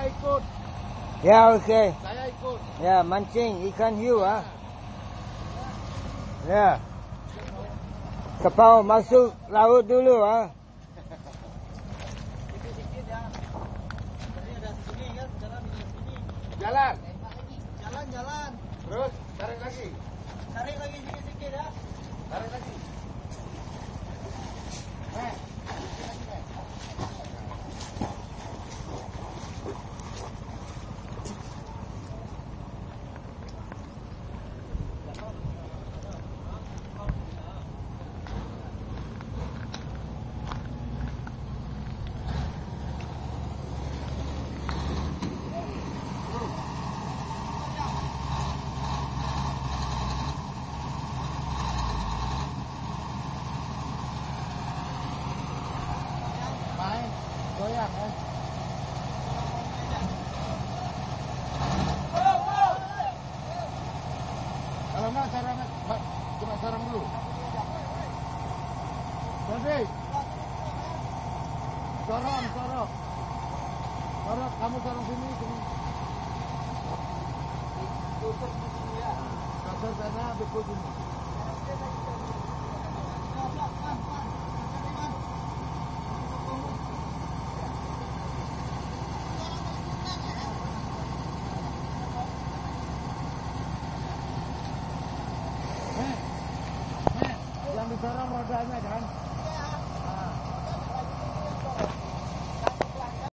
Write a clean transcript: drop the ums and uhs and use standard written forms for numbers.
Saya ikut. Ya, okey. Saya ikut. Ya, mancing ikan hiu ah. Ya. Kapal masuk laut dulu ah. Sikit-sikit ya. Tadi ada sini kan, jalan ini sini. Jalan. Jalan. Terus tarik lagi. Tarik lagi sikit-sikit ya. Tarik lagi. Main goyang ya. Kalau enggak sarang, cuma sarang dulu. Jadi, sorong. Sorong, kamu sorong sini. Tutup di sini ya. Kasar sana, bekul sini. Yang disorong rodanya kan?